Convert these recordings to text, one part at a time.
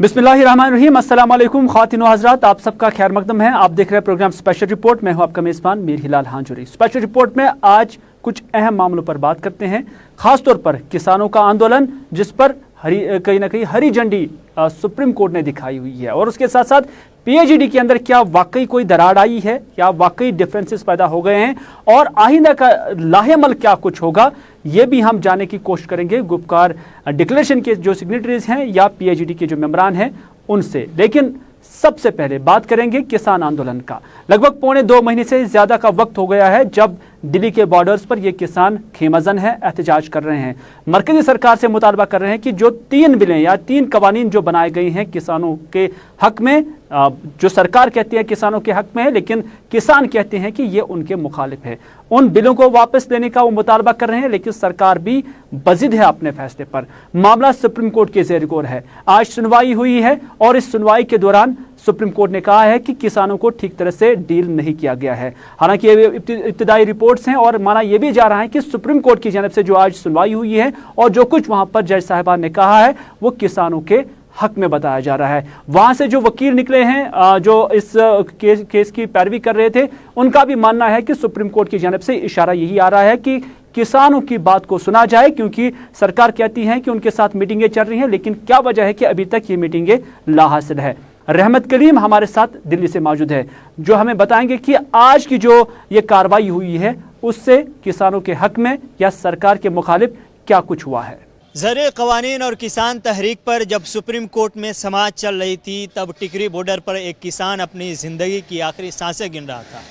बिस्मिल्लाहिर्रहमानिर्रहीम, अस्सलाम वालेकुम ख़वातीन व हज़रात, आप सबका खैर मकदम है। आप देख रहे हैं प्रोग्राम स्पेशल रिपोर्ट। मैं हूं आपका मेज़बान मीर हिलाल हांजुरी। स्पेशल रिपोर्ट में आज कुछ अहम मामलों पर बात करते हैं, खासतौर पर किसानों का आंदोलन जिस पर कहीं ना कहीं हरी झंडी सुप्रीम कोर्ट ने दिखाई हुई है, और उसके साथ साथ पीएचईडी के अंदर क्या वाकई कोई दरार आई है, क्या वाकई डिफरेंसेस पैदा हो गए हैं, और आइंदा का लाहेअमल क्या कुछ होगा, ये भी हम जानने की कोशिश करेंगे गुपकार डिक्लेरेशन के जो सिग्नेटरीज हैं या पीएचईडी के जो मेंबरान हैं उनसे। लेकिन सबसे पहले बात करेंगे किसान आंदोलन का। लगभग 2.25 महीने से ज्यादा का वक्त हो गया है जब दिल्ली के बॉर्डर्स पर ये किसान खेमजन है, एहतजाज कर रहे हैं, मरकजी सरकार से मुतालबा कर रहे हैं कि जो 3 बिलें या 3 कवानीन जो बनाए गए हैं किसानों के हक में, जो सरकार कहती है किसानों के हक में है लेकिन किसान कहते हैं कि ये उनके मुखालिफ है, उन बिलों को वापस लेने का वो मुतालबा कर रहे हैं। लेकिन सरकार भी बजिद है अपने फैसले पर। मामला सुप्रीम कोर्ट के ज़ेर गौर है। आज सुनवाई हुई है और इस सुनवाई के दौरान सुप्रीम कोर्ट ने कहा है कि किसानों को ठीक तरह से डील नहीं किया गया है। हालांकि ये इब्तिदाई रिपोर्ट्स हैं और माना यह भी जा रहा है कि सुप्रीम कोर्ट की जानब से जो आज सुनवाई हुई है और जो कुछ वहां पर जज साहिबान ने कहा है वो किसानों के हक में बताया जा रहा है। वहां से जो वकील निकले हैं जो इस केस की पैरवी कर रहे थे, उनका भी मानना है कि सुप्रीम कोर्ट की जानब से इशारा यही आ रहा है कि किसानों की बात को सुना जाए, क्योंकि सरकार कहती है कि उनके साथ मीटिंगें चल रही हैं, लेकिन क्या वजह है कि अभी तक ये मीटिंगें लाहासिल है। रहमत कलीम हमारे साथ दिल्ली से मौजूद है जो हमें बताएंगे कि आज की जो ये कार्रवाई हुई है उससे किसानों के हक में या सरकार के मुखालिफ क्या कुछ हुआ है। ज़र क़वानीन और किसान तहरीक पर जब सुप्रीम कोर्ट में समाअत चल रही थी, तब टिकरी बॉर्डर पर एक किसान अपनी ज़िंदगी की आखिरी सांसें गिन रहा था।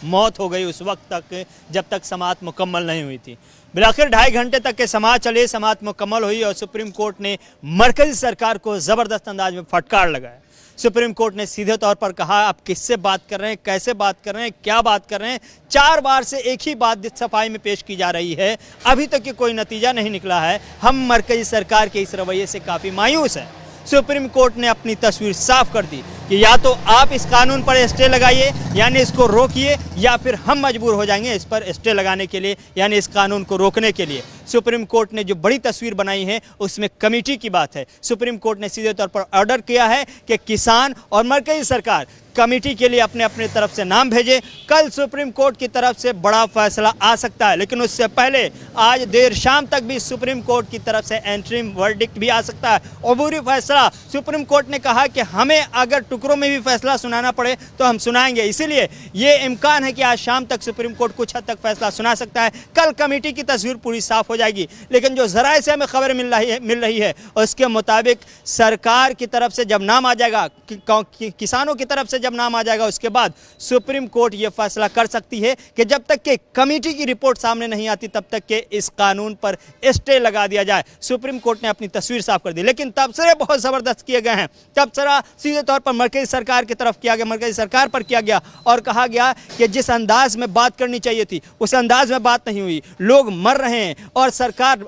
मौत हो गई उस वक्त तक जब तक समाअत मुकम्मल नहीं हुई थी। बिलाखिर 2.5 घंटे तक के समाअत चले, समाअत मुकम्मल हुई और सुप्रीम कोर्ट ने मरकज़ी सरकार को ज़बरदस्त अंदाज में फटकार लगाया। सुप्रीम कोर्ट ने सीधे तौर पर कहा, आप किससे बात कर रहे हैं, कैसे बात कर रहे हैं, क्या बात कर रहे हैं। 4 बार से एक ही बात सफाई में पेश की जा रही है, अभी तक कोई नतीजा नहीं निकला है। हम मरकजी सरकार के इस रवैये से काफ़ी मायूस हैं। सुप्रीम कोर्ट ने अपनी तस्वीर साफ कर दी कि या तो आप इस कानून पर स्टे लगाइए यानी इसको रोकिए, या फिर हम मजबूर हो जाएंगे इस पर स्टे लगाने के लिए यानी इस कानून को रोकने के लिए। सुप्रीम कोर्ट ने जो बड़ी तस्वीर बनाई है उसमें कमेटी की बात है। सुप्रीम कोर्ट ने सीधे तौर पर ऑर्डर किया है कि किसान और मरकजी सरकार कमेटी के लिए अपने अपने तरफ से नाम भेजे। कल सुप्रीम कोर्ट की तरफ से बड़ा फैसला आ सकता है, लेकिन उससे पहले आज देर शाम तक भी सुप्रीम कोर्ट की तरफ से एंट्रीम वर्डिक्ट भी आ सकता है। अबूरी फैसला सुप्रीम कोर्ट ने कहा कि हमें अगर टुकड़ों में भी फैसला सुनाना पड़े तो हम सुनाएंगे, इसीलिए ये इम्कान है कि आज शाम तक सुप्रीम कोर्ट कुछ हद तक फैसला सुना सकता है। कल कमेटी की तस्वीर पूरी साफ हो जाएगी। लेकिन जो ज़राए से हमें खबर मिल रही है उसके मुताबिक सरकार की तरफ से जब नाम आ जाएगा, किसानों की तरफ से जब नाम आ जाएगा, उसके बाद सुप्रीम कोर्ट यह फैसला कर सकती है कि जब तक के कमेटी की रिपोर्ट सामने नहीं आती तब तक के इस कानून पर स्टे लगा दिया जाए। सुप्रीम कोर्ट ने अपनी तस्वीर साफ कर दी, लेकिन तबसरे बहुत ज़बरदस्त किए गए हैं। तबसरा सीधे तौर पर मरकजी सरकार की तरफ किया गया, मरकजी सरकार पर किया गया और कहा गया कि जिस अंदाज में बात करनी चाहिए थी उस अंदाज में बात नहीं हुई। लोग मर रहे हैं और सरकार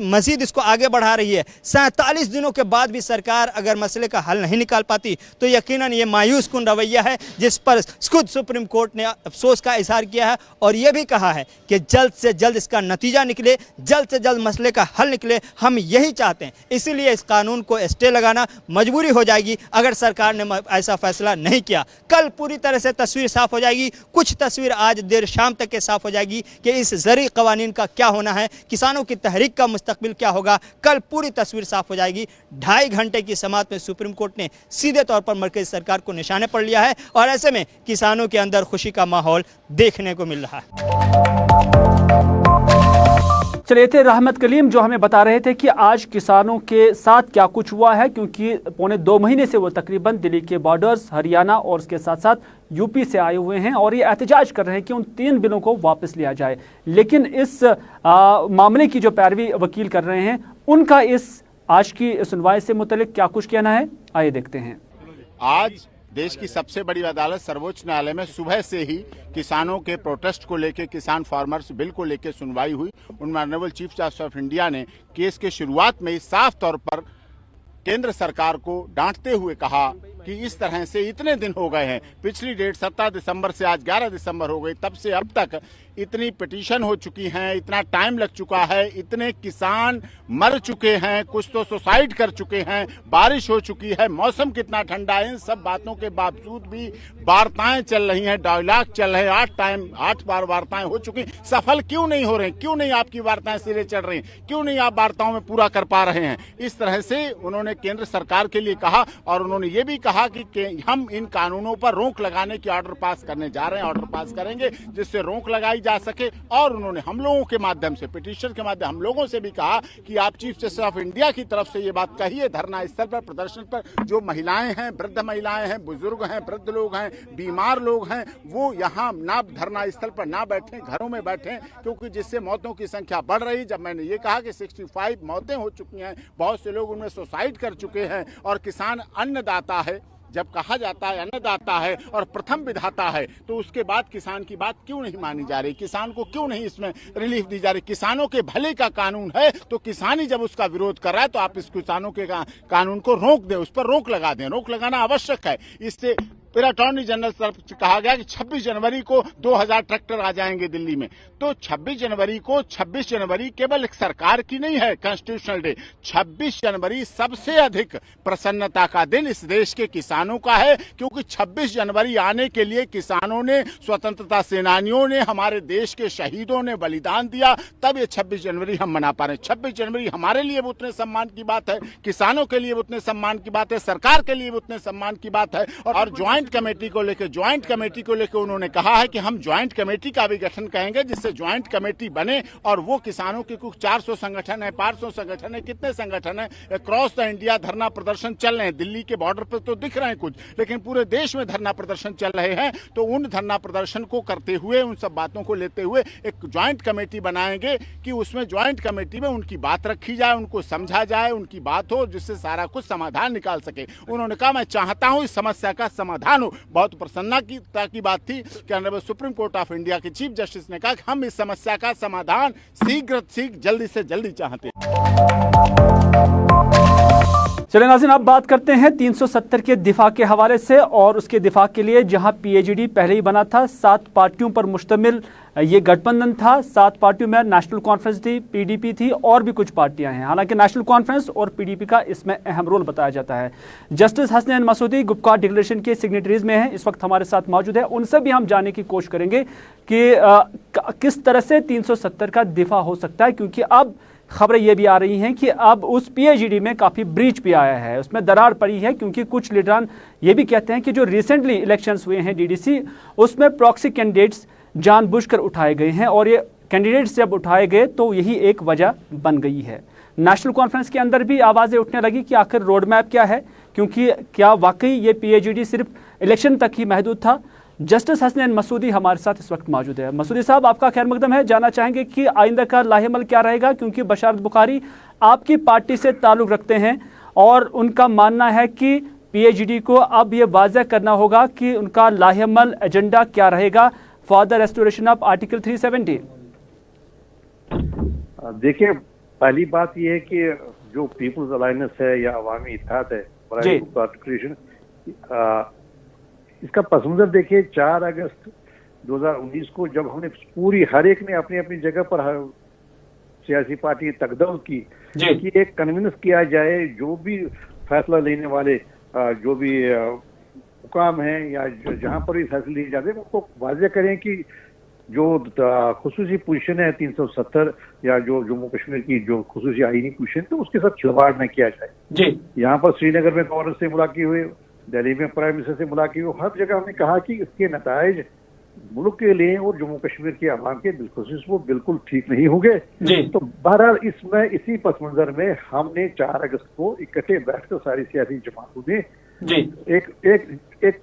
मजीद इसको आगे बढ़ा रही है। 47 दिनों के बाद भी सरकार अगर मसले का हल नहीं निकाल पाती तो यकीनन ये मायूस कुन रवैया है, जिस पर खुद सुप्रीम कोर्ट ने अफसोस का इजहार किया है और यह भी कहा है कि जल्द से जल्द इसका नतीजा निकले, जल्द से जल्द मसले का हल निकले। हम यही चाहते हैं, इसीलिए इस कानून को स्टे लगाना मजबूरी हो जाएगी अगर सरकार ने ऐसा फैसला नहीं किया। कल पूरी तरह से तस्वीर साफ हो जाएगी। कुछ तस्वीर आज देर शाम तक के साफ हो जाएगी कि इस ज़री क़वानीन का क्या होना है, किसानों की तहरीक का मुस्तकबिल क्या होगा। कल पूरी तस्वीर साफ हो जाएगी। 2.5 घंटे की समाअत में सुप्रीम कोर्ट ने सीधे तौर पर मरकजी सरकार को निशाने पर लिया है और ऐसे में किसानों के अंदर खुशी का माहौल देखने को मिल रहा है। चलिए थे रहमत कलीम जो हमें बता रहे थे कि आज किसानों के साथ क्या कुछ हुआ है, क्योंकि 2.25 महीने से वो तकरीबन दिल्ली के बॉर्डर्स, हरियाणा और उसके साथ साथ यूपी से आए हुए हैं और ये एहतजाज कर रहे हैं कि उन 3 बिलों को वापस लिया जाए। लेकिन इस मामले की जो पैरवी वकील कर रहे हैं उनका इस आज की सुनवाई से मुतल्लिक क्या कुछ कहना है, आइए देखते हैं। आज देश की सबसे बड़ी अदालत सर्वोच्च न्यायालय में सुबह से ही किसानों के प्रोटेस्ट को लेकर, किसान फार्मर्स बिल को लेकर सुनवाई हुई। Honourable chief justice of India ने केस के शुरुआत में ही साफ तौर पर केंद्र सरकार को डांटते हुए कहा कि इस तरह से इतने दिन हो गए हैं, पिछली डेट 17 दिसंबर से आज 11 दिसंबर हो गई, तब से अब तक इतनी पिटीशन हो चुकी हैं, इतना टाइम लग चुका है, इतने किसान मर चुके हैं, कुछ तो सुसाइड कर चुके हैं, बारिश हो चुकी है, मौसम कितना ठंडा है, इन सब बातों के बावजूद भी वार्ताएं चल रही हैं, डायलॉग चल रहे हैं, 8 बार वार्ताएं हो चुकी, सफल क्यों नहीं हो रहे? क्यों नहीं आपकी वार्ताएं सिरे चढ़ रही? क्यों नहीं आप वार्ताओं में पूरा कर पा रहे हैं? इस तरह से उन्होंने केंद्र सरकार के लिए कहा और उन्होंने ये भी कहा कि हम इन कानूनों पर रोक लगाने की ऑर्डर पास करने जा रहे हैं, ऑर्डर पास करेंगे जिससे रोक लगाई जा सके। और उन्होंने हम लोगों के माध्यम से, पिटीशन के माध्यम हम लोगों से भी कहा कि आप चीफ जस्टिस ऑफ इंडिया की तरफ से ये बात कहिए, धरना स्थल पर, प्रदर्शन पर, जो महिलाएं हैं, वृद्ध महिलाएं हैं, बुजुर्ग हैं, वृद्ध लोग हैं, बीमार लोग हैं, वो यहाँ ना धरना स्थल पर ना बैठें, घरों में बैठें, क्योंकि जिससे मौतों की संख्या बढ़ रही। जब मैंने ये कहा कि 65 मौतें हो चुकी हैं, बहुत से लोग उनमें सुसाइड कर चुके हैं, और किसान अन्नदाता है, जब कहा जाता है अन्नदाता है और प्रथम विधाता है, तो उसके बाद किसान की बात क्यों नहीं मानी जा रही? किसान को क्यों नहीं इसमें रिलीफ दी जा रही? किसानों के भले का कानून है, तो किसान ही जब उसका विरोध कर रहा है, तो आप इस किसानों के कानून को रोक दें, उस पर रोक लगा दें। रोक लगाना आवश्यक है। इससे फिर अटॉर्नी जनरल तरफ से कहा गया कि 26 जनवरी को 2000 ट्रैक्टर आ जाएंगे दिल्ली में। तो 26 जनवरी केवल एक सरकार की नहीं है कॉन्स्टिट्यूशनल डे, 26 जनवरी सबसे अधिक प्रसन्नता का दिन इस देश के किसानों का है, क्योंकि 26 जनवरी आने के लिए किसानों ने, स्वतंत्रता सेनानियों ने, हमारे देश के शहीदों ने बलिदान दिया, तब ये 26 जनवरी हम मना पा रहे हैं। 26 जनवरी हमारे लिए भी उतने सम्मान की बात है, किसानों के लिए भी उतने सम्मान की बात है, सरकार के लिए भी उतने सम्मान की बात है। और ज्वाइंट कमेटी को लेकर उन्होंने कहा है कि हम ज्वाइंट कमेटी का भी गठन करेंगे, जिससे ज्वाइंट कमेटी बने और वो किसानों के कुछ 400 संगठन है, 500 संगठन है, कितने संगठन है, अक्रॉस द इंडिया धरना प्रदर्शन चल रहे हैं। दिल्ली के बॉर्डर पर तो दिख रहे हैं कुछ, लेकिन पूरे देश में धरना प्रदर्शन चल रहे हैं। तो उन धरना प्रदर्शन को करते हुए, उन सब बातों को लेते हुए एक ज्वाइंट कमेटी बनाएंगे कि उसमें ज्वाइंट कमेटी में उनकी बात रखी जाए, उनको समझा जाए, उनकी बात हो, जिससे सारा कुछ समाधान निकाल सके। उन्होंने कहा मैं चाहता हूं इस समस्या का समाधान हो। बहुत प्रसन्नता की बात थी कि honourable supreme court of India के चीफ जस्टिस ने कहा कि हम इस समस्या का समाधान शीघ्र जल्दी से जल्दी चाहते हैं। चलिए नाज़रीन, अब बात करते हैं 370 के दिफा के हवाले से, और उसके दिफा के लिए जहां पीएजीडी पहले ही बना था, 7 पार्टियों पर मुश्तमिल ये गठबंधन था। 7 पार्टियों में नेशनल कॉन्फ्रेंस थी, पीडीपी थी और भी कुछ पार्टियां हैं। हालांकि नेशनल कॉन्फ्रेंस और पीडीपी का इसमें अहम रोल बताया जाता है। जस्टिस हसनैन मसूदी गुपकार डिक्लेरेशन के सिग्नेटरीज में हैं, इस वक्त हमारे साथ मौजूद है। उनसे भी हम जानने की कोशिश करेंगे कि किस तरह से 370 का दिफा हो सकता है, क्योंकि अब खबरें ये भी आ रही हैं कि अब उस पीएजीडी में काफ़ी ब्रीच भी आया है, उसमें दरार पड़ी है, क्योंकि कुछ लीडरान ये भी कहते हैं कि जो रिसेंटली इलेक्शंस हुए हैं डीडीसी, उसमें प्रॉक्सी कैंडिडेट्स जानबूझकर उठाए गए हैं, और ये कैंडिडेट्स जब उठाए गए तो यही एक वजह बन गई है। नेशनल कॉन्फ्रेंस के अंदर भी आवाज़ें उठने लगी कि आखिर रोड मैप क्या है, क्योंकि क्या वाकई ये पीएजीडी सिर्फ इलेक्शन तक ही महदूद था। जस्टिस हसनैन मसूदी हमारे साथ इस वक्त मौजूद है। मसूदी साहब, आपका खैर मकदम है। जानना चाहेंगे कि आइंदा का लाहेमल क्या रहेगा, क्योंकि बशारत बुखारी आपकी पार्टी से ताल्लुक़ रखते हैं और उनका मानना है कि पीएजीडी को अब ये वाज़ह करना होगा कि उनका लाहेमल एजेंडा क्या रहेगा for the restoration of article 370। देखिए, पहली बात यह है कि जो पीपुल्स अलायंस है या अवामी इत्तेहाद है, इसका पस मंजर देखिए। 4 अगस्त 2019 को जब हमने पूरी हर एक ने अपनी अपनी जगह पर सियासी पार्टी तकदम की कि एक कन्विंस किया जाए, जो भी फैसला लेने वाले जो भी हुकाम हैं या जहां पर भी फैसले लिए जाते हैं, उनको वाज़ेह करें कि जो खुसूसी पोजीशन है 370 या जो जम्मू कश्मीर की जो खुसूसी आईनी पोजीशन, तो उसके साथ खिलवाड़ न किया जाए। यहाँ पर श्रीनगर में गवर्नर से मुलाकात हुई, दिल्ली में प्राइम मिनिस्टर से मुलाकात हुई, हर जगह हमने कहा कि इसके नताइज मुल्क के लिए और जम्मू कश्मीर के अवाम के बिलखुसूस वो बिल्कुल ठीक नहीं होंगे। तो बहरहाल इसमें इसी पस मंजर में हमने 4 अगस्त को इकट्ठे बैठकर सारी सियासी जमातों ने एक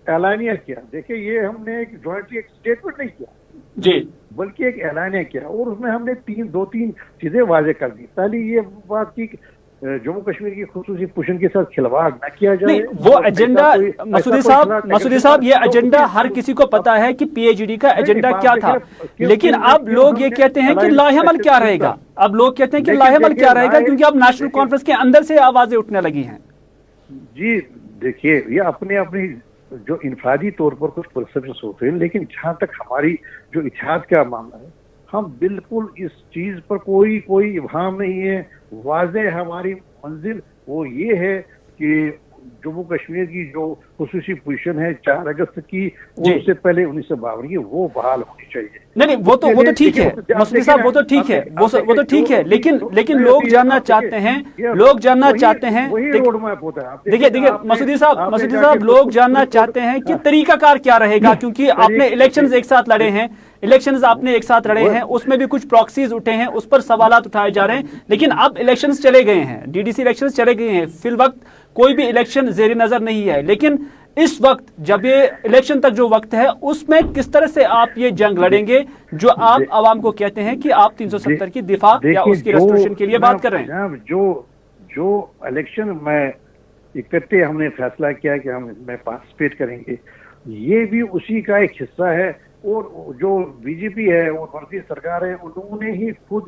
ऐलानिया किया। देखिए, ये हमने एक जॉइंटली एक स्टेटमेंट नहीं किया बल्कि एक ऐलानिया किया, और उसमें हमने 2-3 चीजें वाजे कर दी। पहली ये बात की जम्मू कश्मीर की खुसूसी पोजीशन के साथ खिलवाड़ न किया जाए। वो एजेंडा मसूदी साहब ये एजेंडा हर किसी को पता है कि पीएजीडी का एजेंडा क्या था, लेकिन अब लोग ये कहते हैं कि लाहेमल क्या रहेगा। अब लोग कहते हैं कि लाहेमल क्या रहेगा, क्योंकि अब नेशनल कॉन्फ्रेंस के अंदर से आवाजें उठने लगी हैं। जी देखिए ये अपने अपनी जो इनफरादी तौर पर कुछ परसेप्शन होते हैं, लेकिन जहां तक हमारी जो इतिहास का मामला है, हम बिल्कुल इस चीज पर कोई इब्हाम नहीं है। वाज़ेह हमारी मंजिल वो ये है कि जम्मू कश्मीर की जो खुसूसी पोजीशन है 4 अगस्त की, उससे पहले 1952 की, वो बहाल होनी चाहिए। नहीं वो तो ठीक है मसूदी साहब, वो तो ठीक है, वो तो ठीक है, लेकिन लोग जानना चाहते हैं, वही रोड मैप होता है। देखिए मसूदी साहब लोग जानना चाहते हैं कि तरीकाकार क्या रहेगा, क्योंकि आपने इलेक्शंस एक साथ लड़े हैं, उसमें भी कुछ प्रॉक्सीज उठे हैं, उस पर सवालात उठाए जा रहे हैं, लेकिन अब इलेक्शंस चले गए हैं, डीडीसी इलेक्शंस चले गए हैं, फिल वक्त कोई भी इलेक्शन जेर नजर नहीं है। लेकिन इस वक्त जब ये इलेक्शन तक जो वक्त है, उसमें किस तरह से आप ये जंग लड़ेंगे जो आप आवाम को कहते हैं कि आप 370 की दिफा या उसकी रेस्टोरेशन के लिए बात कर रहे हैं? जो इलेक्शन में इकट्ठे हमने फैसला किया कि हम इसमें पार्टिसिपेट करेंगे, ये भी उसी का एक हिस्सा है। और जो बीजेपी है और भारतीय सरकार है, उन्होंने ही खुद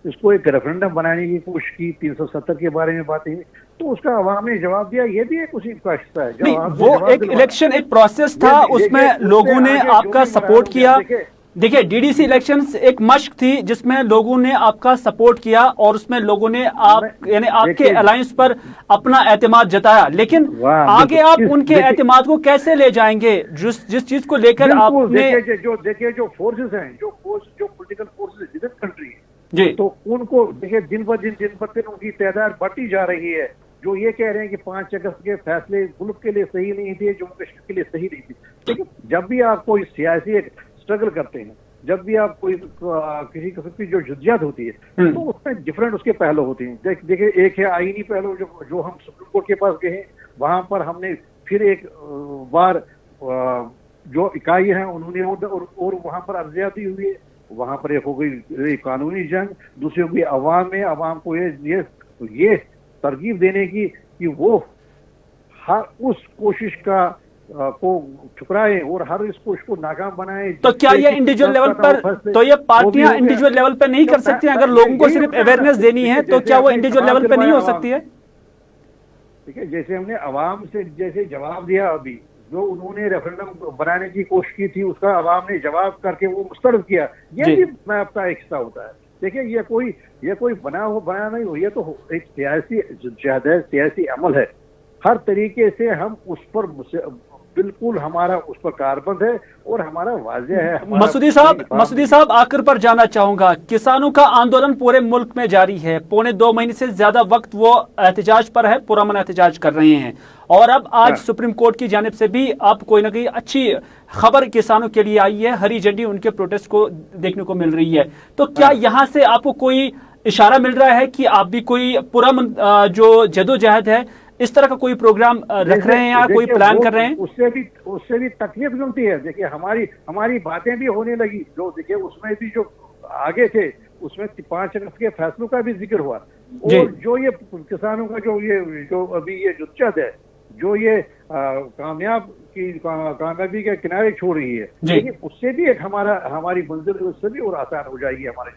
इसको एक रेफरेंडम बनाने की कोशिश की, 370 के बारे में बातें, तो उसका अवाम ने जवाब दिया। ये भी एक उसी का हिस्सा है। नहीं, वो एक इलेक्शन एक प्रोसेस था, उसमें लोगों ने आपका सपोर्ट किया। देखिए डीडीसी इलेक्शंस एक मश्क थी जिसमें लोगों ने आपका सपोर्ट किया और उसमें लोगों ने यानी आपके अलायंस पर अपना एतमाद जताया, लेकिन आगे आप उनके एतमाद को कैसे ले जाएंगे जिस चीज को लेकर आपने जो फोर्सेस हैं, जो political forces within country जी, तो उनको देखिए दिन ब दिन उनकी तादाद बढ़ती जा रही है। जो ये कह रहे हैं कि 5 अगस्त के फैसले मुल्क के लिए सही नहीं थे, जम्मू कश्मीर के लिए सही नहीं थे, लेकिन जब भी आप कोई सियासी स्ट्रगल करते हैं, जब भी आप कोई किसी किस्म की जो जुद्दियात होती है, तो उसमें डिफरेंट उसके पहलू होते हैं। देखिए एक है आईनी पहलू, जो हम सुप्रीम कोर्ट के पास गए, वहां पर हमने फिर एक बार जो इकाई है उन्होंने और वहां पर अर्जियाती हुई है, वहां पर एक हो गई कानूनी जंग, दूसरी हो गई अवाम में, अवाम को ये तरकीब देने की कि वो हर उस कोशिश को ठुकराए और हर इस कोशिश को नाकाम बनाए। तो क्या ये इंडिविजुअल लेवल पर, तो ये पार्टियां इंडिविजुअल लेवल पर नहीं कर सकती? अगर लोगों को सिर्फ अवेयरनेस देनी है तो क्या वो इंडिविजुअल लेवल पर नहीं हो सकती है? ठीक है, जैसे हमने अवाम से जैसे जवाब दिया, अभी जो उन्होंने रेफरेंडम बनाने की कोशिश की थी, उसका अवाम ने जवाब करके वो मुस्तरद किया, ये भी मैप का एक हिस्सा होता है। देखिए ये कोई बना नहीं हो, ये तो एक सियासी अमल है। हर तरीके से हम उस पर बिल्कुल हमारा उस पर कारबंद है और हमारा वाज़ेह है। मसूदी साहब आखिर पर जाना चाहूंगा, किसानों का आंदोलन पूरे मुल्क में जारी है, 1.25 महीने से ज्यादा वक्त वो एहतजाज पर है, पुरअमन एहतजाज कर रहे हैं, और अब आज सुप्रीम कोर्ट की जानिब से भी अब कोई ना कोई अच्छी खबर किसानों के लिए आई है, हरी झंडी उनके प्रोटेस्ट को देखने को मिल रही है। तो क्या यहाँ से आपको कोई इशारा मिल रहा है कि आप भी कोई पुरअमन जो जदोजहद है इस तरह का कोई प्रोग्राम रख रहे हैं या कोई प्लान कर रहे हैं? उससे भी तकलीफ मिलती है। देखिए हमारी बातें भी होने लगी, जो देखिए उसमें भी जो आगे थे उसमें 5 अगस्त के फैसलों का भी जिक्र हुआ, और जो ये किसानों का जो अभी ये जुद्दत है, जो ये कामयाबी के किनारे छोड़ रही है, लेकिन उससे भी एक हमारी मंजिल उससे भी और आसान हो जाएगी हमारे।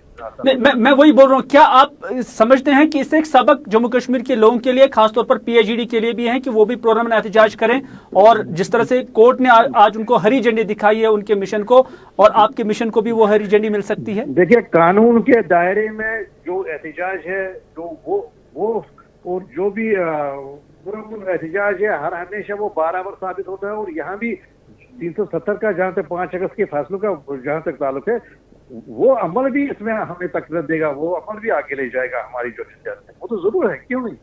मैं वही बोल रहा हूँ, क्या आप समझते हैं कि इससे एक सबक जम्मू कश्मीर के लोगों के लिए, खासतौर पर पीएचडी के लिए भी है कि वो भी पुरअमन एहतजाज करें, और जिस तरह से कोर्ट ने आज उनको हरी झंडी दिखाई है उनके मिशन को, और आपके मिशन को भी वो हरी झंडी मिल सकती है? देखिए कानून के दायरे में जो एहतजाज है, जो वो और जो भी पुरअमन एहतजाज है, हर हमेशा वो बराबर साबित होता है। और यहाँ भी 370 का जहाँ तक 5 अगस्त के फैसलों का जहाँ तक ताल्लुक है, वो अमल भी इसमें हमें तकलीफ देगा, वो अमल भी आगे ले जाएगा हमारी जो सियासत है, वो तो जरूर है, क्यों नहीं।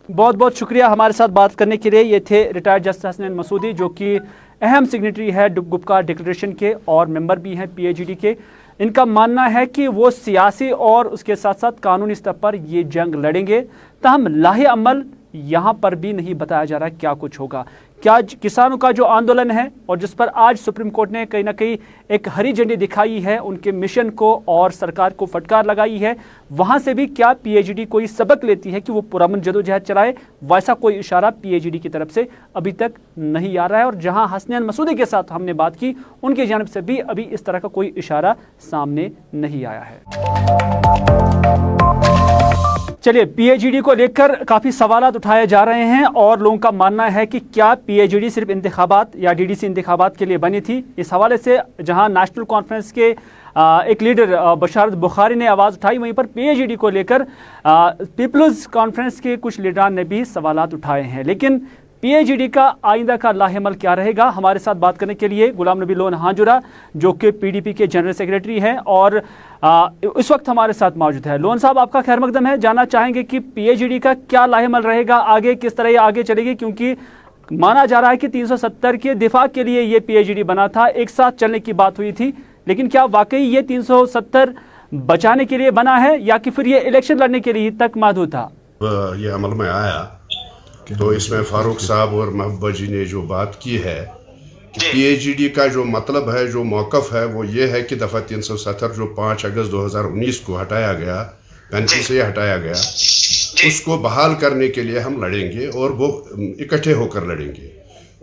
बहुत बहुत शुक्रिया हमारे साथ बात करने के लिए। ये थे रिटायर्ड जस्टिस हसनैन मसूदी, जो कि अहम सिग्नेटरी है गुपकार डिक्लेरेशन के और मेंबर भी हैं पीएचडी के। इनका मानना है कि वो सियासी और उसके साथ साथ कानूनी स्तर पर ये जंग लड़ेंगे, ताहम लाहे अमल यहाँ पर भी नहीं बताया जा रहा क्या कुछ होगा। क्या किसानों का जो आंदोलन है और जिस पर आज सुप्रीम कोर्ट ने कहीं ना कहीं एक हरी झंडी दिखाई है उनके मिशन को और सरकार को फटकार लगाई है, वहां से भी क्या पीएचडी कोई सबक लेती है कि वो पुरअमन जदोजहद चलाए? वैसा कोई इशारा पीएचडी की तरफ से अभी तक नहीं आ रहा है, और जहां हसनैन मसूदी के साथ हमने बात की उनकी जानिब से भी अभी इस तरह का कोई इशारा सामने नहीं आया है। चलिए, पीएचईडी को लेकर काफ़ी सवालात उठाए जा रहे हैं और लोगों का मानना है कि क्या पीएचईडी सिर्फ इंतखाबात या डीडीसी इंतखाबात के लिए बनी थी। इस हवाले से जहां नेशनल कॉन्फ्रेंस के एक लीडर बशारत बुखारी ने आवाज़ उठाई, वहीं पर पीएचईडी को लेकर पीपल्स कॉन्फ्रेंस के कुछ लीडरान ने भी सवालात उठाए हैं। लेकिन पीएचईडी का आइंदा का लाहेमल क्या रहेगा, हमारे साथ बात करने के लिए गुलाम नबी लोन हांजुरा जो कि पीडीपी के जनरल सेक्रेटरी हैं और इस वक्त हमारे साथ मौजूद है। लोन साहब, आपका खैर मकदम है। जानना चाहेंगे कि पीएचईडी का क्या लाहेमल रहेगा आगे, किस तरह ये आगे चलेगी, क्योंकि माना जा रहा है कि 370 के दिफा के लिए ये पीएचईडी बना था, एक साथ चलने की बात हुई थी, लेकिन क्या वाकई ये 370 बचाने के लिए बना है या कि फिर ये इलेक्शन लड़ने के लिए तक महदूद था? ये अमल में आया तो इसमें फारूक साहब और महबूबा जी ने जो बात की है कि पीएचईडी का जो मतलब है, जो मौक़िफ़ है, वो ये है कि दफ़ा 370 जो 5 अगस्त 2019 को हटाया गया, 35 से हटाया गया, उसको बहाल करने के लिए हम लड़ेंगे और वो इकट्ठे होकर लड़ेंगे।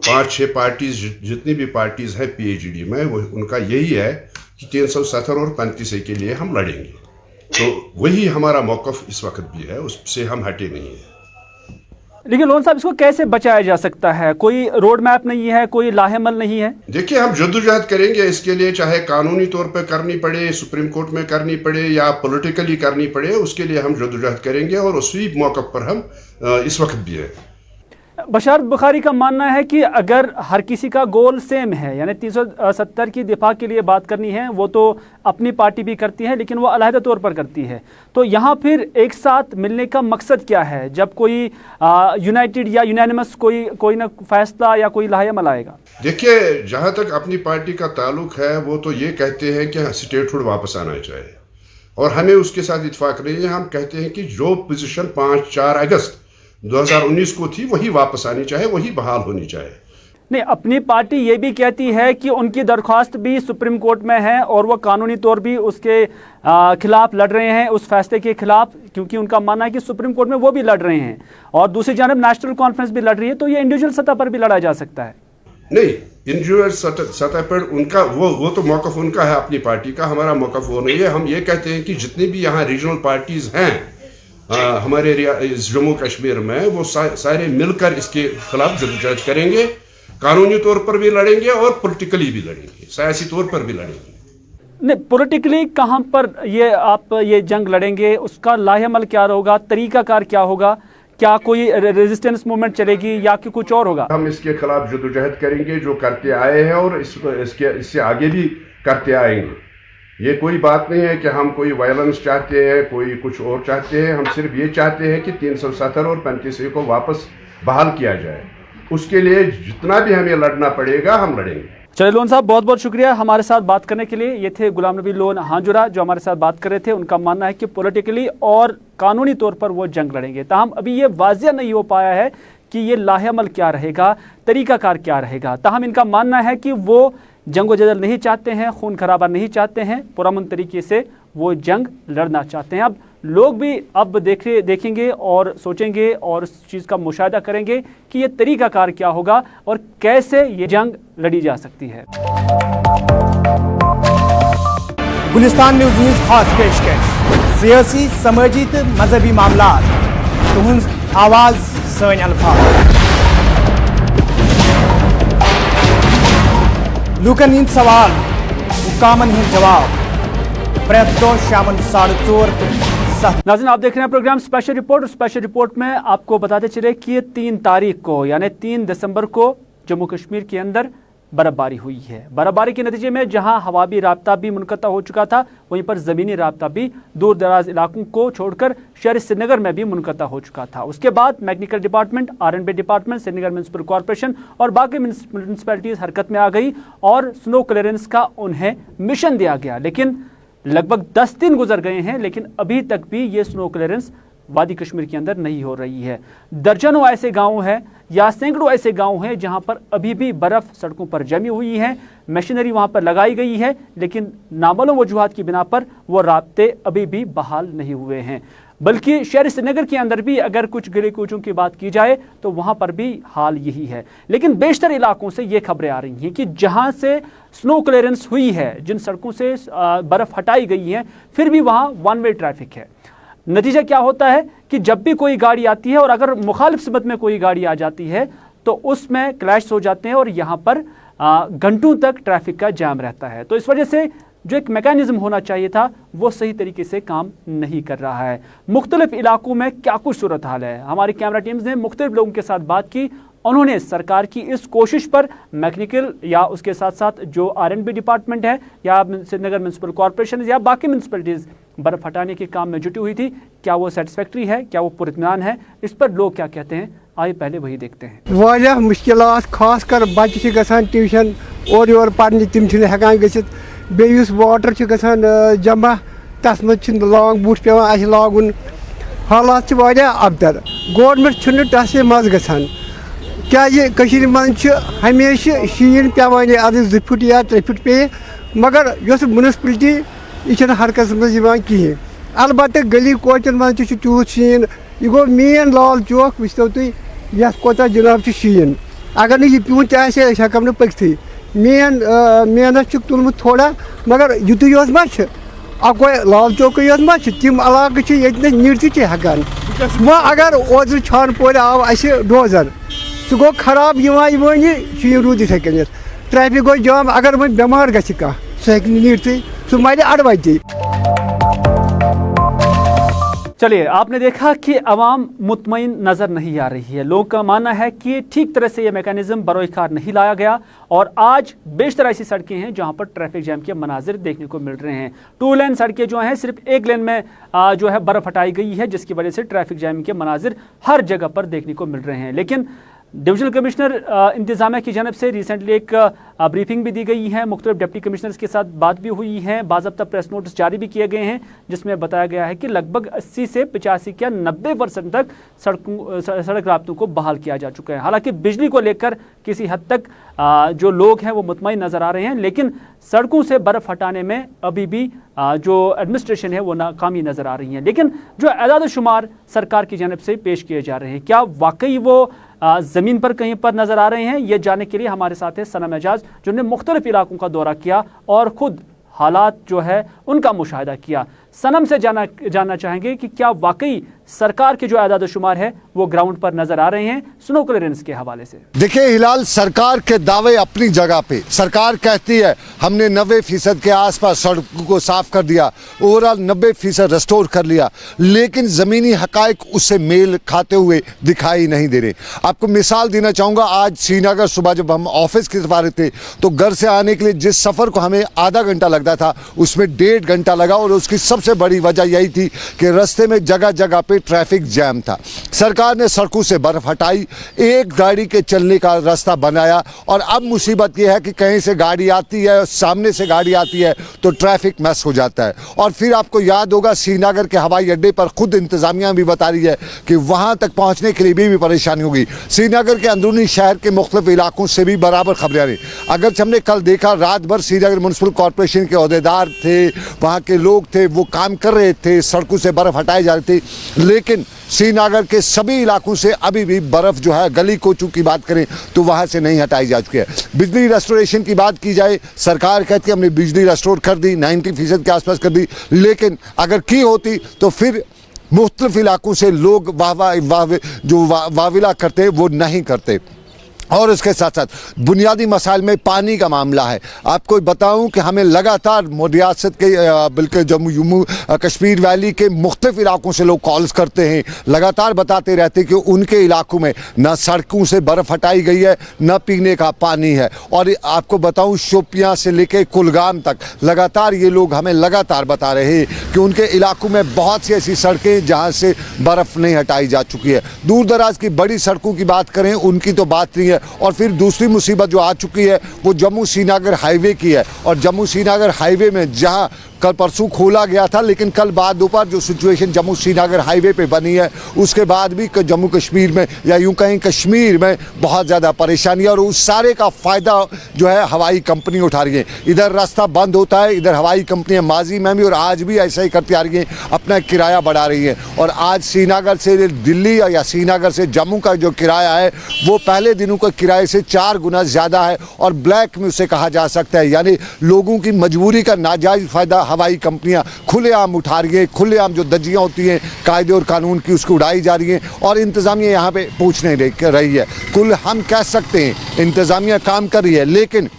5-6 पार्टीज, जितनी भी पार्टीज़ हैं पीएचईडी में, वो उनका यही है कि 370 और 35 के लिए हम लड़ेंगे। तो वही हमारा मौक़िफ़ इस वक्त भी है, उससे हम हटे नहीं हैं। लेकिन लोन साहब, इसको कैसे बचाया जा सकता है? कोई रोड मैप नहीं है, कोई लाहेमल नहीं है। देखिए, हम जद्दोजहद करेंगे इसके लिए, चाहे कानूनी तौर पर करनी पड़े, सुप्रीम कोर्ट में करनी पड़े या पॉलिटिकली करनी पड़े, उसके लिए हम जद्दोजहद करेंगे और उसी मौके पर हम इस वक्त भी है। बशारत बुखारी का मानना है कि अगर हर किसी का गोल सेम है, यानी 370 की दिफा के लिए बात करनी है, वो तो अपनी पार्टी भी करती है लेकिन वो अलहदा तौर पर करती है, तो यहाँ फिर एक साथ मिलने का मकसद क्या है जब कोई यूनाइटेड या यूनानिमस कोई ना फैसला या कोई लाहेमल आएगा? देखिए, जहाँ तक अपनी पार्टी का ताल्लुक है, वो तो ये कहते हैं कि स्टेटहुड वापस आना चाहिए और हमें उसके साथ इत्फाक नहीं है। हम कहते हैं कि जो पोजीशन 5-4 अगस्त 2019 को थी वही वापस आनी चाहिए, वही बहाल होनी चाहिए। नहीं, अपनी पार्टी ये भी कहती है कि उनकी दरख्वास्त भी सुप्रीम कोर्ट में है और वो कानूनी तौर भी उसके खिलाफ लड़ रहे हैं, उस फैसले के खिलाफ, क्योंकि उनका मानना है कि सुप्रीम कोर्ट में वो भी लड़ रहे हैं और दूसरी जानब नेशनल कॉन्फ्रेंस भी लड़ रही है, तो ये इंडिविजुअल सतह पर भी लड़ा जा सकता है। नहीं, इंडिविजुअल सतह पर उनका वो तो मौक़िफ़ उनका है अपनी पार्टी का, हमारा मौक़िफ़ वो नहीं है। हम ये कहते हैं कि जितनी भी यहाँ रीजनल पार्टीज हैं हमारे जम्मू कश्मीर में, वो सारे मिलकर इसके खिलाफ जद्दोजहद करेंगे, कानूनी तौर पर भी लड़ेंगे और पॉलिटिकली भी लड़ेंगे, सियासी तौर पर भी लड़ेंगे। नहीं, पॉलिटिकली कहाँ पर ये जंग लड़ेंगे, उसका लाहेमल क्या होगा, तरीकाकार क्या होगा, क्या कोई रेजिस्टेंस मूवमेंट चलेगी या कि कुछ और होगा? हम इसके खिलाफ जद्दोजहद करेंगे जो करते आए हैं और इससे आगे भी करते आएंगे। ये कोई बात नहीं है कि हम कोई वायलेंस चाहते हैं, कोई कुछ और चाहते हैं। हम सिर्फ ये चाहते हैं कि 370 और 35 को वापस बहाल किया जाए। उसके लिए जितना भी हमें लड़ना पड़ेगा हम लड़ेंगे। चलिए लोन साहब, बहुत बहुत शुक्रिया हमारे साथ बात करने के लिए। ये थे गुलाम नबी लोन हांजुरा जो हमारे साथ बात कर रहे थे। उनका मानना है कि पॉलिटिकली और कानूनी तौर पर वो जंग लड़ेंगे। ताहम अभी ये वाजिया नहीं हो पाया है कि ये लाहेमल क्या रहेगा, तरीकाकार क्या रहेगा। ताहम इनका मानना है कि वो जंग व जदल नहीं चाहते हैं, खून खराबा नहीं चाहते हैं, पुरअमन तरीके से वो जंग लड़ना चाहते हैं। अब लोग भी अब देखेंगे और सोचेंगे और इस चीज़ का मुशाहिदा करेंगे कि ये तरीकाकार क्या होगा और कैसे ये जंग लड़ी जा सकती है। गुलिस्तान न्यूज़ खास पेशकश सियासी, समाजी तो मजहबी मामला, तुहंज आवाज़ सन अल्फाज, लूकन हिंद सवाल हुकामन हिंद जवाब, प्रेत दो शामन 4:30। नाज़रीन, आप देख रहे हैं programme special report. Special report में आपको बताते चले कि 3 तारीख को यानी 3 दिसंबर को जम्मू कश्मीर के अंदर बर्फबारी हुई है। बर्फबारी के नतीजे में जहां हवाबी राब्ता भी मुनक़ता हो चुका था, वहीं पर ज़मीनी राब्ता भी दूर दराज इलाकों को छोड़कर शहर श्रीनगर में भी मुनक़ता हो चुका था। उसके बाद mechanical department, R&B department, Srinagar municipal corporation और बाकी म्यूनसिपैलिटीज़ हरकत में आ गई और स्नो क्लियरेंस का उन्हें मिशन दिया गया। लेकिन लगभग 10 दिन गुजर गए हैं, लेकिन अभी तक भी ये स्नो क्लियरेंस वादी कश्मीर के अंदर नहीं हो रही है। दर्जनों ऐसे गांव हैं या सैकड़ों ऐसे गांव हैं जहां पर अभी भी बर्फ़ सड़कों पर जमी हुई है। मशीनरी वहां पर लगाई गई है, लेकिन नामालूम वजूहात की बिना पर वो राब्ते अभी भी बहाल नहीं हुए हैं। बल्कि शहर श्रीनगर के अंदर भी अगर कुछ गिले कूचों की बात की जाए तो वहां पर भी हाल यही है। लेकिन बेशतर इलाकों से ये खबरें आ रही हैं कि जहां से स्नो क्लियरेंस हुई है, जिन सड़कों से बर्फ़ हटाई गई है, फिर भी वहां 1 वे ट्रैफिक है। नतीजा क्या होता है कि जब भी कोई गाड़ी आती है और अगर मुखालिफ सिमत में कोई गाड़ी आ जाती है तो उसमें क्लैश हो जाते हैं और यहाँ पर घंटों तक ट्रैफिक का जाम रहता है। तो इस वजह से जो एक मैकेनिज्म होना चाहिए था वो सही तरीके से काम नहीं कर रहा है। मुख्तलिफ इलाकों में क्या कुछ सूरत हाल है, हमारी कैमरा टीम्स ने मुख्तलिफ लोगों के साथ बात की। उन्होंने सरकार की इस कोशिश पर मैकेनिकल या उसके साथ साथ जो R&B डिपार्टमेंट है या श्रीनगर म्यूनसिपल कॉरपोरेशन या बाकी म्यूनसिपलिटीज़ बर्फ़ हटाने के काम में जुटी हुई थी, क्या वो सेटिस्फैक्ट्री है, क्या वो पुरइत्मीनान है, इस पर लोग क्या कहते हैं, आइए पहले वही देखते हैं। वारियाह मुश्किलात, खास कर बच्चे गसान ट्यूशन और योर पढ़ने तिम हेकान गसित, बेयुस वाटर गसान जमा तस मज लॉन्ग बूट पेवान लागुन, हालात अबतर। गवर्नमेंट तस मज गसान क्या मज हमेशा शीन पेवान अद 2 फुट या 3 फुट पे, मगर म्यूनसिपलिटी यह हरकत मज कहें। अलबत्त गली कोचन मज तूत शीन, यह गो मेन लाल चौक वो तुम ये कोता जनाब शीन, अगर यह प्यून तक न पकथी। मेनस तुलमुत थोड़ा, मगर युतु योत मा अको लाल चौक योत मा तिम इलाक ये नीट हेकान। वह अगर ओज छानपोर आव अस डोजर सह गो खराब शीन रूद इथे कन, ट्रैफिक गो जाम, अगर वो बेमार गि कह सह हेक नीट सह मर अड़वती। चलिए, आपने देखा कि अवाम मुतमईन नज़र नहीं आ रही है। लोगों का मानना है कि ठीक तरह से ये मैकेनिज्म बरोइकार नहीं लाया गया और आज बेशतर ऐसी सड़कें हैं जहां पर ट्रैफिक जैम के मनाजिर देखने को मिल रहे हैं। 2 लेन सड़कें जो हैं सिर्फ 1 लेन में जो है बर्फ़ हटाई गई है, जिसकी वजह से ट्रैफिक जैम के मनाजिर हर जगह पर देखने को मिल रहे हैं। लेकिन डिविजनल कमिश्नर इंतजामिया की जानब से रिसेंटली एक ब्रीफिंग भी दी गई है, मुख्तलिफ डिप्टी कमिश्नर्स के साथ बात भी हुई है, बाज़ाब्ता प्रेस नोटिस जारी भी किए गए हैं जिसमें बताया गया है कि लगभग 80 से 85 या 90% तक सड़क राब्तों को बहाल किया जा चुका है। हालांकि बिजली को लेकर किसी हद तक जो लोग हैं वो मुतमईन नज़र आ रहे हैं, लेकिन सड़कों से बर्फ़ हटाने में अभी भी जो एडमिनिस्ट्रेशन है वो नाकामी नज़र आ रही है। लेकिन जो एदाद शुमार सरकार की जानब से पेश किए जा रहे हैं, क्या वाकई वो ज़मीन पर कहीं पर नज़र आ रहे हैं? ये जानने के लिए हमारे साथ है सनम एजाज, जिन्होंने मुख्तलिफ इलाकों का दौरा किया और ख़ुद हालात जो है उनका मुशाहिदा किया। सनम से जानना चाहेंगे कि क्या वाकई सरकार के जो आदाद शुमार है वो ग्राउंड पर नजर आ रहे हैं। सुनो क्लियरेंस के हवाले से। देखिए हिलाल, सरकार के दावे अपनी जगह पे, सरकार कहती है हमने 90% के आसपास सड़कों को साफ कर दिया, ओवरऑल 90% रेस्टोर कर लिया, लेकिन ज़मीनी हकायक उससे मेल खाते हुए दिखाई नहीं दे रहे। आपको मिसाल देना चाहूँगा, आज श्रीनगर सुबह जब हम ऑफिस की तरफ आ रहे थे तो घर से आने के लिए जिस सफ़र को हमें आधा घंटा लगता था उसमें 1.5 घंटा लगा, और उसकी सबसे बड़ी वजह यही थी कि रास्ते में जगह जगह पे ट्रैफिक जैम था। सरकार ने सड़कों से बर्फ हटाई, एक गाड़ी के चलने का रास्ता बनाया, और अब मुसीबत यह है कि कहीं से गाड़ी आती है, सामने से गाड़ी आती है तो ट्रैफिक मैस हो जाता है। और फिर आपको याद होगा श्रीनगर के हवाई अड्डे पर खुद इंतजामिया भी बता रही है कि वहां तक पहुंचने के लिए भी परेशानी होगी। श्रीनगर के अंदरूनी शहर के मुख्तलिफ इलाकों से भी बराबर खबरें आ रही। अगर हमने कल देखा, रात भर श्रीनगर म्यूनसिपल कॉरपोरेशन के अहदेदार थे, वहाँ के लोग थे, वो काम कर रहे थे, सड़कों से बर्फ हटाई जा रही थी, लेकिन श्रीनगर के सभी इलाकों से अभी भी बर्फ जो है, गली कोचों की बात करें तो वहां से नहीं हटाई जा चुकी है। बिजली रेस्टोरेशन की बात की जाए, सरकार कहती है हमने बिजली रेस्टोर कर दी, 90% के आसपास कर दी, लेकिन अगर की होती तो फिर मुख्तलिफ इलाकों से लोग वाविला करते वो नहीं करते। और उसके साथ साथ बुनियादी मसाइल में पानी का मामला है। आपको बताऊं कि हमें लगातार रियासत के बल्कि जम्मू कश्मीर वैली के मुख्तलिफ इलाकों से लोग कॉल्स करते हैं, लगातार बताते रहते हैं कि उनके इलाकों में न सड़कों से बर्फ़ हटाई गई है, न पीने का पानी है। और आपको बताऊं, शोपियां से लेकर कुलगाम तक लगातार ये लोग हमें लगातार बता रहे हैं कि उनके इलाकों में बहुत सी ऐसी सड़कें जहाँ से बर्फ़ नहीं हटाई जा चुकी है। दूर दराज की बड़ी सड़कों की बात करें, उनकी तो बात नहीं है। और फिर दूसरी मुसीबत जो आ चुकी है वो जम्मू श्रीनगर हाईवे की है। और जम्मू श्रीनगर हाईवे में जहां कल परसों खोला गया था, लेकिन कल बाद दोपहर जो सिचुएशन जम्मू श्रीनगर हाईवे पे बनी है, उसके बाद भी जम्मू कश्मीर में या यूं कहीं कश्मीर में बहुत ज़्यादा परेशानी है। और उस सारे का फ़ायदा जो है हवाई कंपनी उठा रही है। इधर रास्ता बंद होता है, इधर हवाई कंपनियां माजी में भी और आज भी ऐसा ही करती आ रही हैं, अपना किराया बढ़ा रही हैं। और आज श्रीनगर से दिल्ली या श्रीनगर से जम्मू का जो किराया है वो पहले दिनों का किराए से 4 गुना ज़्यादा है, और ब्लैक में उसे कहा जा सकता है, यानी लोगों की मजबूरी का नाजायज़ फ़ायदा हवाई कंपनियां खुलेआम उठा रही हैं, खुलेआम जो धज्जियां होती हैं कायदे और कानून की उसको उड़ाई जा रही हैं और इंतज़ामिया यहाँ पे पूछ नहीं रही है। कुल हम कह सकते हैं इंतज़ामिया काम कर रही है, लेकिन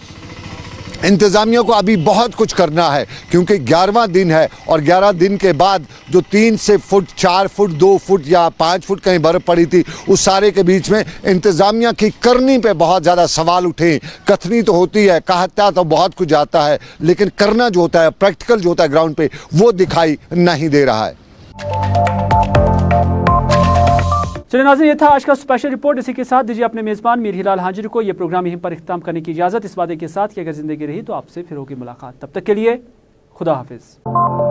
इंतज़ामिया को अभी बहुत कुछ करना है क्योंकि 11वां दिन है और 11 दिन के बाद जो 3 से फुट 4 फुट 2 फुट या 5 फुट कहीं बर्फ़ पड़ी थी उस सारे के बीच में इंतज़ामिया की करनी पे बहुत ज़्यादा सवाल उठे। कथनी तो होती है, कहता तो बहुत कुछ आता है, लेकिन करना जो होता है, प्रैक्टिकल जो होता है ग्राउंड पे, वो दिखाई नहीं दे रहा है। चलिए नाज़रीन, ये था आज का स्पेशल रिपोर्ट। इसी के साथ दीजिए अपने मेज़बान मीर हिलाल हाजिरी को ये प्रोग्राम यहीं पर इख्तिताम करने की इजाज़त, इस वादे के साथ कि अगर ज़िंदगी रही तो आपसे फिर होगी मुलाकात। तब तक के लिए खुदा हाफिज़।